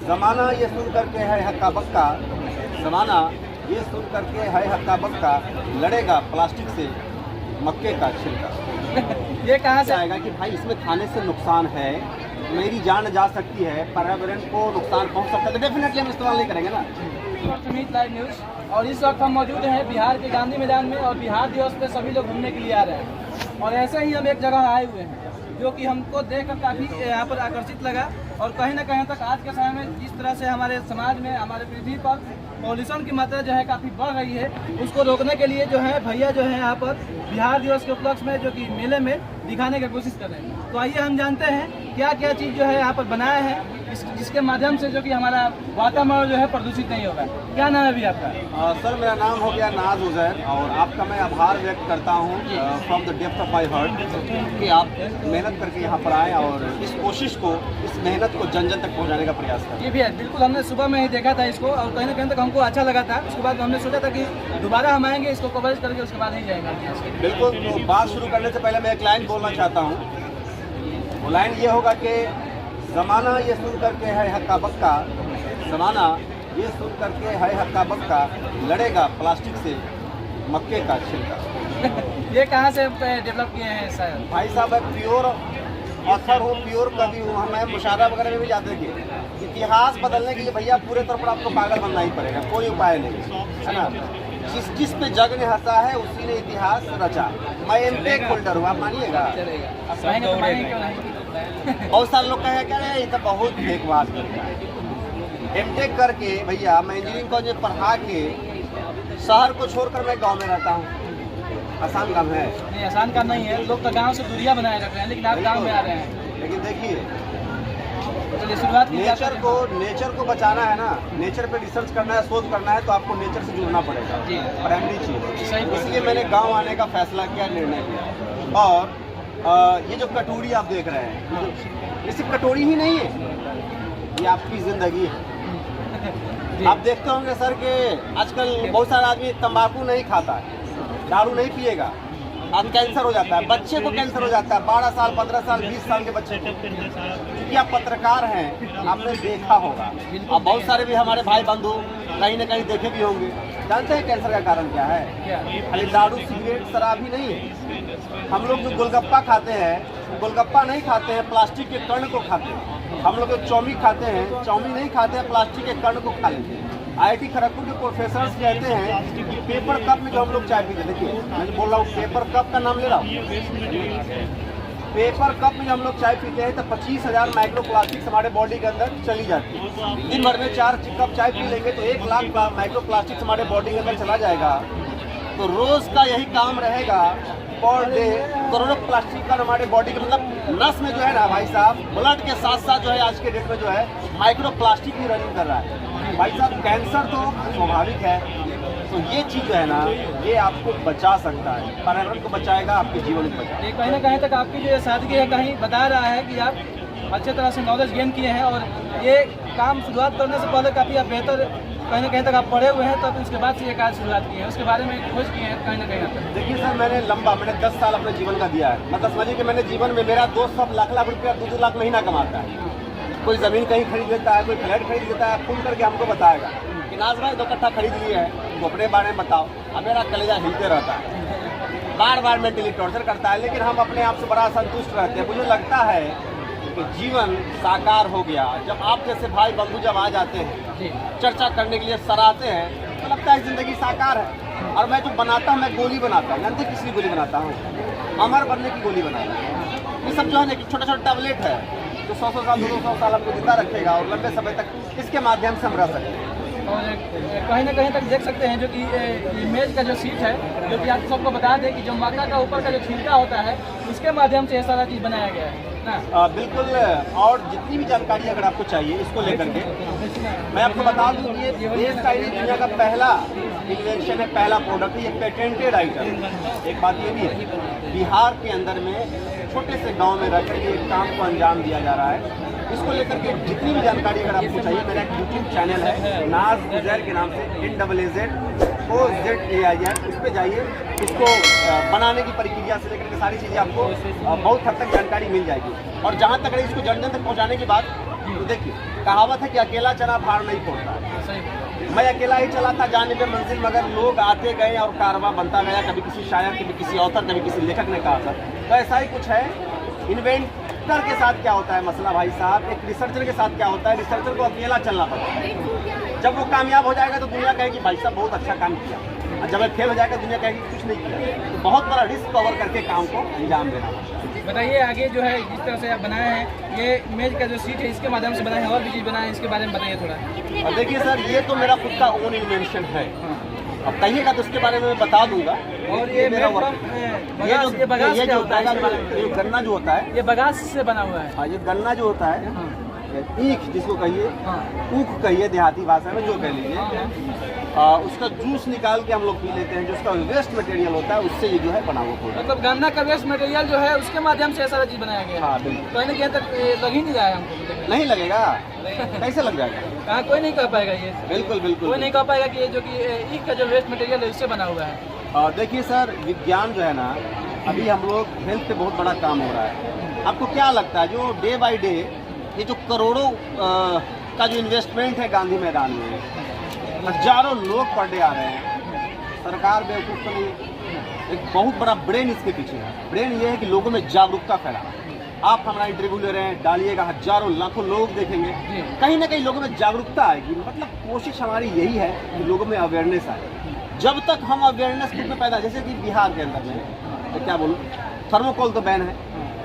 ज़माना ये सुन करके है हक्का बक्का, ज़माना ये सुन करके है हक्का बक्का, लड़ेगा प्लास्टिक से मक्के का छिलका। ये कहाँ से आएगा कि भाई इसमें खाने से नुकसान है, मेरी जान जा सकती है, पर्यावरण को नुकसान पहुंच सकता है, तो डेफिनेटली हम इस्तेमाल नहीं करेंगे ना। सुमित लाइव न्यूज़, और इस वक्त हम मौजूद हैं बिहार के गांधी मैदान में, और बिहार दिवस पे सभी लोग घूमने के लिए आ रहे हैं। और ऐसे ही हम एक जगह आए हुए हैं जो कि हमको देखकर काफ़ी यहाँ पर आकर्षित लगा। और कहीं ना कहीं तक आज के समय में जिस तरह से हमारे समाज में, हमारे पृथ्वी पर पॉल्यूशन की मात्रा जो है काफ़ी बढ़ रही है, उसको रोकने के लिए जो है भैया जो है यहाँ पर बिहार दिवस के उपलक्ष्य में जो कि मेले में दिखाने की कोशिश कर रहे हैं। तो आइए हम जानते हैं क्या क्या चीज़ जो है यहाँ पर बनाया है, जिसके माध्यम से जो कि हमारा वातावरण जो है प्रदूषित नहीं होगा। क्या नाम है अभी आपका? सर मेरा नाम हो गया नाज उजैर, और आपका मैं आभार व्यक्त करता हूँ from the depth of my heart कि आप मेहनत करके यहाँ पर आए और इस कोशिश को, इस मेहनत को जन जन तक पहुँचाने का प्रयास करें। जी भैया, बिल्कुल हमने सुबह में ही देखा था इसको, और कहीं ना कहीं तक हमको अच्छा लगा था। उसके बाद हमने सोचा था कि दोबारा हम आएंगे, इसको कवरेज करके उसके बाद ही जाएंगे। बिल्कुल, तो बात शुरू करने से पहले मैं एक लाइन बोलना चाहता हूँ। वो लाइन ये होगा कि ज़माना ये सुन करके है हक्का बक्का, ज़माना ये सुन करके है हक्का बक्का, लड़ेगा प्लास्टिक से मक्के का छिलका। ये कहाँ से डेवलप किए हैं सर? भाई साहब मैं प्योर ऑथर हूँ, प्योर कवि हूँ। हमें मुशायरा वगैरह में भी जाते थे। इतिहास बदलने के लिए भैया पूरे तौर पर आपको पागल बनना ही पड़ेगा, कोई उपाय नहीं है ना। जिस पे जग ने हंसा है उसी ने इतिहास रचा। मैं एमटेक होल्डर हूँ, आप मानिएगा? बहुत सारे लोग कहे क्या ये तो बहुत फेकबाज करता है। एमटेक करके भैया मैं इंजीनियरिंग कॉलेज में पढ़ा के शहर को छोड़कर मैं गांव में रहता हूँ। आसान काम है? नहीं, आसान काम नहीं है। लोग तो गांव से दूरियां बनाए रख रहे हैं, लेकिन आप गांव में आ रहे हैं। लेकिन देखिए, चलिए शुरुआत की नेचर को बचाना है ना, नेचर पे रिसर्च करना है, शोध करना है, तो आपको नेचर से जुड़ना पड़ेगा। जी, प्राइमरी चीज़। सही। इसलिए मैंने गांव आने का फैसला किया, निर्णय किया। और ये जो कटोरी आप देख रहे हैं, ये सिर्फ कटोरी ही नहीं है, ये आपकी ज़िंदगी है। आप देखते होंगे सर कि आजकल बहुत सारा आदमी तंबाकू नहीं खाता है, दारू नहीं पिएगा, अब कैंसर हो जाता है, बच्चे को कैंसर हो जाता है, 12 साल 15 साल 20 साल के बच्चे को। क्योंकि आप पत्रकार हैं, आपने देखा होगा, अब बहुत सारे भी हमारे भाई बंधु कहीं न कहीं देखे भी होंगे। जानते हैं कैंसर का कारण क्या है? खाली दारू सिगरेट शराब ही नहीं है। हम लोग जो गोलगप्पा खाते हैं, गोलगप्पा नहीं खाते हैं, प्लास्टिक के कण को खाते हैं। हम लोग जो चौमिन खाते हैं, चौमिन नहीं खाते हैं, प्लास्टिक के कण को खा लेते हैं। IIT खड़गपुर के प्रोफेसर कहते हैं कि पेपर कप में जो हम लोग चाय पीते हैं, देखिए मैं जो बोल रहा हूँ पेपर कप का नाम ले रहा हूँ, पेपर कप में हम लोग चाय पीते हैं तो 25,000 माइक्रो प्लास्टिक हमारे बॉडी के अंदर चली जाती है। दिन भर में 4 कप चाय पी लेंगे तो 1 लाख माइक्रो प्लास्टिक हमारे बॉडी के अंदर चला जाएगा। तो रोज का यही काम रहेगा, पर डे करोड़ों प्लास्टिक का हमारे बॉडी के मतलब नस में जो है ना भाई साहब, ब्लड के साथ साथ जो है आज के डेट में जो है माइक्रो प्लास्टिक भी रनिंग कर रहा है। भाई साहब कैंसर तो स्वाभाविक है, तो ये चीज़ जो है ना ये आपको बचा सकता है, पर्यावरण को बचाएगा, आपके जीवन को बचाएगा। ये कहीं ना कहीं तक आपकी जो सादगी है कहीं बता रहा है कि आप अच्छे तरह से नॉलेज गेन किए हैं, और ये काम शुरुआत करने से पहले काफ़ी आप बेहतर कहीं ना कहीं तक आप पढ़े हुए हैं, तो उसके बाद से ये कार्य शुरुआत की है, उसके बारे में खोज की है कहीं ना कहीं तक। देखिए सर मैंने 10 साल अपने जीवन का दिया है। मतलब समझिए कि मैंने जीवन में, मेरा दोस्त सब लाख लाख रुपया 2-2 लाख महीना कमाता है। कोई ज़मीन कहीं खरीद लेता है, कोई फ्लैट खरीद लेता है, फोन करके हमको बताएगा कि नाज भाई 2 कट्ठा खरीद लिए है, तो अपने बारे में बताओ। अब मेरा कलेजा हिलते रहता है, बार बार मेंटली टॉर्चर करता है, लेकिन हम अपने आप से बड़ा संतुष्ट रहते हैं। मुझे लगता है कि जीवन साकार हो गया जब आप जैसे भाई बंधु जब आ जाते हैं, चर्चा करने के लिए सराहते हैं, तो लगता है ज़िंदगी साकार है। और मैं जो बनाता हूँ, मैं गोली बनाता हूँ। जानते किस लिए गोली बनाता हूँ? अमर बनने की गोली बनाता हूँ। ये सब जो है ना कि छोटा छोटा टैबलेट है जो 100 साल 200 साल हमको जिंदा रखेगा और लंबे समय तक इसके माध्यम से हम रह सकते हैं। और कहीं ना कहीं तक देख सकते हैं जो कि इमेज का जो सीट है, जो कि आप सबको बता दें कि जो मक्का का ऊपर का जो छिलका होता है, उसके माध्यम से ये सारा चीज़ बनाया गया है ना। बिल्कुल। और जितनी भी जानकारी अगर आपको चाहिए इसको लेकर के, मैं आपको बता दूं कि ये देश का ही दुनिया का पहला इन्वेंशन है, पहला प्रोडक्ट है, ये पेटेंटेड आइटम। एक बात ये भी है, बिहार के अंदर में छोटे से गांव में रहकर ये काम को अंजाम दिया जा रहा है। इसको लेकर के जितनी भी जानकारी अगर आपको चाहिए, मेरा एक यूट्यूब चैनल है नाज उजैर के नाम से, NAAZOZAIR, इस पर जाइए। इसको बनाने की प्रक्रिया से लेकर के सारी चीज़ें आपको बहुत हद तक जानकारी मिल जाएगी। और जहाँ तक इसको जन जन तक पहुँचाने की बात, देखिए, कहावत है कि अकेला चना भार नहीं फोड़ता है। सही। मैं अकेला ही चला था जाने पे मंजिल, मगर लोग आते गए और कारवां बनता गया। कभी किसी शायर, कभी किसी ऑथर, कभी किसी लेखक ने कहा था, तो ऐसा ही कुछ है। इन्वेंटर के साथ क्या होता है मसला भाई साहब, एक रिसर्चर के साथ क्या होता है, रिसर्चर को अकेला चलना पड़ता है। जब वो कामयाब हो जाएगा तो दुनिया कहेगी भाई साहब बहुत अच्छा काम किया, और जब वो फेल हो जाएगा दुनिया कहेगी कुछ नहीं किया। तो बहुत बड़ा रिस्क कवर करके काम को अंजाम देना। बताइए आगे जो है जिस तरह से आप बनाए हैं, ये मेज का जो सीट है इसके माध्यम से बनाए हैं, और भी चीज़ बनाए हैं, इसके बारे में बताइए थोड़ा। और देखिए सर, ये तो मेरा खुद का ओन इन्वेंशन है। अब कहिएगा तो उसके बारे में मैं बता दूंगा। और ये मेरा वर्क, ये बगास क्या होता है? ये गन्ना जो होता है, ये बगास से बना हुआ है। हाँ, ये गन्ना जो होता है, हाँ। ईख जिसको कहिए, हाँ। ऊख कहिए देहाती भाषा में, जो कह लीजिए, उसका जूस निकाल के हम लोग पी लेते हैं। जो उसका वेस्ट मटेरियल होता है उससे ये जो है बना हुआ प्रोडक्ट। मतलब गन्ना का वेस्ट मटेरियल जो है उसके माध्यम से ऐसा चीज़ बनाया गया है। हाँ बिल्कुल। कहीं ना कहीं तक लग ही नहीं रहा है हमको। नहीं लगेगा, कैसे लग जाएगा? कहाँ कोई नहीं कह पाएगा ये। बिल्कुल बिल्कुल, कोई नहीं कह पाएगा कि ये जो कि ईख का जो वेस्ट मटेरियल है उससे बना हुआ है। देखिए सर, विज्ञान जो है ना, अभी हम लोग हेल्थ पे बहुत बड़ा काम हो रहा है। आपको क्या लगता है जो डे बाय डे ये जो करोड़ों का जो इन्वेस्टमेंट है गांधी मैदान में, हजारों लोग पर डे आ रहे हैं, सरकार बेवकूफ़ तो नहीं। एक बहुत बड़ा ब्रेन इसके पीछे है। ब्रेन ये है कि लोगों में जागरूकता फैलाना। आप हमारा इंटरव्यू ले रहे हैं, डालिएगा, हजारों लाखों लोग देखेंगे, कहीं ना कहीं लोगों में जागरूकता आएगी। मतलब कोशिश हमारी यही है कि लोगों में अवेयरनेस आए। जब तक हम अवेयरनेस खुद में पैदा, जैसे कि बिहार के अंदर में तो क्या बोलूँ, थर्मोकोल तो बैन है,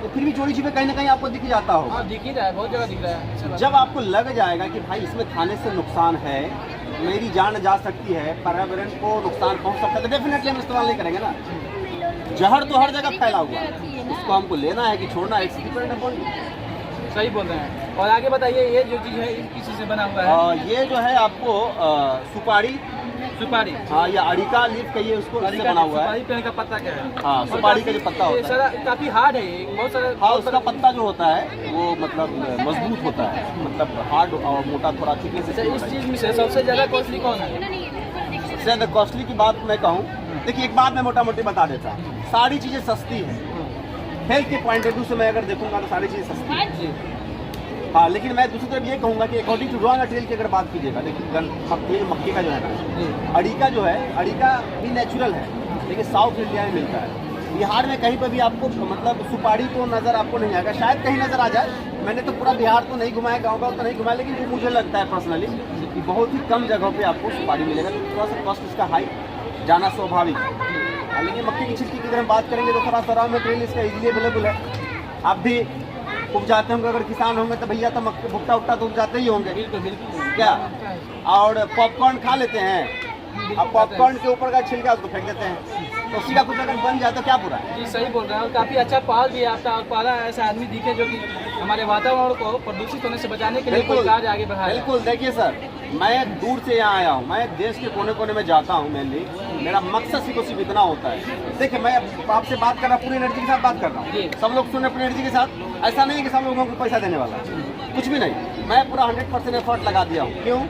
तो फिर भी चोरी छिपे कहीं ना कहीं आपको दिख जाता होगा। हाँ, दिख ही रहा है, बहुत जगह दिख रहा है। जब आपको लग जाएगा कि भाई इसमें खाने से नुकसान है, मेरी जान जा सकती है, पर्यावरण को नुकसान पहुंच सकता है, तो डेफिनेटली हम इस्तेमाल नहीं करेंगे ना। जहर तो हर जगह फैला हुआ है, उसको हमको लेना है कि छोड़ना है, इट्स डिपेंड अपॉन यू। सही बोल रहे हैं। और आगे बताइए, ये जो चीज़ है किस चीज़ से बना हुआ है? ये जो है आपको सुपारी, हाँ, या अड़िका लीफ कहिए उसको, इससे बना हुआ है। सुपारी पेड़ का पत्ता क्या है? हाँ, सुपारी का जो पत्ता होता है काफी हार्ड है ये, बहुत सारा। हाँ, उसका पत्ता जो होता है वो मतलब मजबूत होता है, मतलब हार्ड और मोटा, थोड़ा थिकनेस। इस चीज़ में से सबसे ज़्यादा कॉस्टली कौन है? सबसे ज़्यादा कॉस्टली की बात मैं कहूँ, देखिए एक बात मैं मोटा मोटी बता देता हूँ, सारी चीज़ें सस्ती हैं। हेल्थ के पॉइंट ऑफ व्यू से मैं अगर देखूंगा तो सारी चीज़ें सस्ती है। हाँ, लेकिन मैं दूसरी तरफ ये कहूँगा कि अकॉर्डिंग टू रॉ मटेरियल की अगर बात कीजिएगा, देखिए मक्की का जो है ना, अड़िका जो है, अड़िका भी नेचुरल है, लेकिन साउथ इंडिया में मिलता है। बिहार में कहीं पर भी आपको मतलब सुपारी तो नज़र आपको नहीं आएगा, शायद कहीं नज़र आ जाए। मैंने तो पूरा बिहार तो नहीं घुमाया, गाँव तो नहीं घुमाया, लेकिन जो मुझे लगता है पर्सनली कि बहुत ही कम जगहों पर आपको सुपारी मिलेगा। तो थोड़ा सा कॉस्ट इसका हाई जाना स्वाभाविक है। लेकिन मक्की की छिलकी की अगर हम बात करेंगे तो थोड़ा सा रॉ मटेरियल इसका इजीली अवेलेबल है। आप भी उपजाते होंगे, अगर किसान होंगे तो भैया तो मक्की भुट्टा उट्टा तो उपजाते ही होंगे। बिल्कुल क्या, और पॉपकॉर्न खा लेते हैं, अब पॉपकॉर्न के ऊपर का छिलका उसको फेंक देते हैं, तो उसी का कुछ अगर बन जाए तो क्या बुरा है? जी सही बोल रहे हैं। और काफ़ी अच्छा पहल भी है आपका, और पहला ऐसा आदमी दिखे जो कि हमारे वातावरण को प्रदूषित होने से बचाने के लिए कोई कार्य आगे बढ़ाया। बिल्कुल। देखिए सर, मैं दूर से यहाँ आया हूँ, मैं देश के कोने कोने में जाता हूँ, मेनली मेरा मकसद सिर्फ इतना होता है। देखिए मैं आपसे बात कर रहा हूँ, पूरी एनर्जी के साथ बात कर रहा हूँ, सब लोग सुने अपनी एनर्जी के साथ। ऐसा नहीं है कि सब लोगों को पैसा देने वाला, कुछ भी नहीं। मैं पूरा 100% एफर्ट लगा दिया हूँ। क्यों?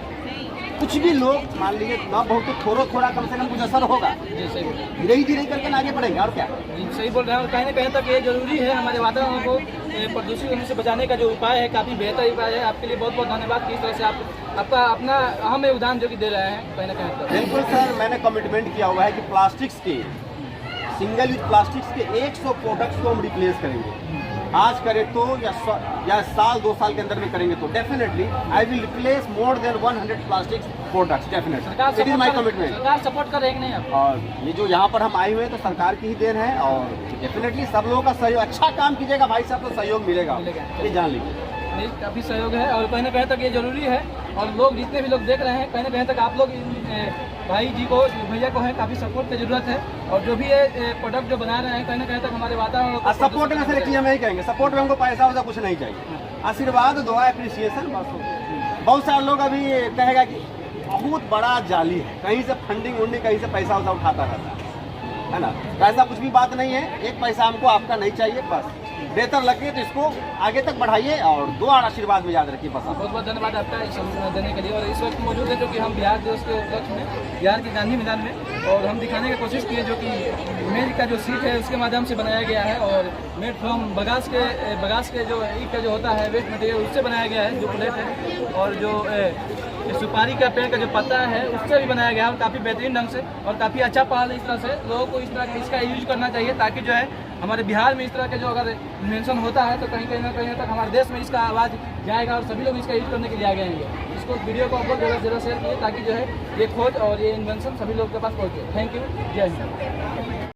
कुछ भी लोग मान लीजिए ना, बहुत तो थोड़ा कम से कम कुछ असर होगा, धीरे ही धीरे करके आगे बढ़ेंगे, और क्या। जी सही बोल रहे हैं। और कहीं ना कहीं तक ये जरूरी है, हमारे वातावरण को प्रदूषित होने से बचाने का जो उपाय है काफ़ी बेहतर उपाय है। आपके लिए बहुत बहुत धन्यवाद कि इस तरह से आप आपका अपना अहम योगदान जो कि दे रहे हैं कहीं ना कहीं तक। बिल्कुल सर, मैंने कमिटमेंट किया हुआ है कि प्लास्टिक्स के, सिंगल यूज प्लास्टिक्स के 100 प्रोडक्ट्स को हम रिप्लेस करेंगे। आज करें तो या साल 2 साल के अंदर में करेंगे तो definitely I will replace more than 100 plastics products, definitely. It is my commitment. सरकार सपोर्ट कर रही है कि नहीं आप? और ये जो यहाँ पर हम आए हुए हैं तो सरकार की ही देन है, और डेफिनेटली सब लोगों का सहयोग, अच्छा काम कीजिएगा भाई साहब तो सहयोग मिलेगा, ये जान लीजिए। नहीं, काफ़ी सहयोग है और कहीं ना कहीं तक ये जरूरी है। और लोग जितने भी लोग देख रहे हैं, कहीं ना कहीं तक आप लोग भाई जी को, भैया को है काफ़ी सपोर्ट की जरूरत है। और जो भी ये प्रोडक्ट जो बना रहे हैं, कहीं ना कहीं तक हमारे वातावरण को सपोर्ट में से एक चीज़ हम यही कहेंगे, सपोर्ट में हमको पैसा वैसा कुछ नहीं चाहिए, आशीर्वाद, दुआ, एप्रिसिएशन, बस। बहुत सारे लोग अभी कहेगा कि बहुत बड़ा जाली है, कहीं से फंडिंग वंडिंग, कहीं से पैसा वैसा उठाता रहता है ना। तो ऐसा कुछ भी बात नहीं है, एक पैसा हमको आपका नहीं चाहिए, बस बेहतर लगे तो इसको आगे तक बढ़ाइए और दुआ और आशीर्वाद में याद रखिए बस। बहुत बहुत धन्यवाद आपका इस समय देने के लिए। और इस वक्त मौजूद है जो कि हम बिहार दिवस के उपलक्ष्य में बिहार के गांधी मैदान में, और हम दिखाने की कोशिश की है जो कि मेज का जो सीट है उसके माध्यम से बनाया गया है, और मेड फ्रॉम बगास के जो ईट का जो होता है वेस्ट मटेरियल उससे बनाया गया है जो प्लेट है, और जो सुपारी का पेड़ का जो पत्ता है उससे भी बनाया गया है, और काफ़ी बेहतरीन ढंग से और काफ़ी अच्छा पहल है। इस तरह से लोगों को इस तरह इसका यूज करना चाहिए ताकि जो है हमारे बिहार में इस तरह के जो अगर इन्वेंशन होता है तो कहीं ना कहीं तक हमारे देश में इसका आवाज़ जाएगा और सभी लोग इसका यूज करने के लिए आगे आएंगे। इसको वीडियो को अपलोड ज़्यादा से ज़्यादा शेयर कीजिए ताकि जो है ये खोज और ये इन्वेंशन सभी लोगों के पास पहुँचे। थैंक यू, जय हिंद।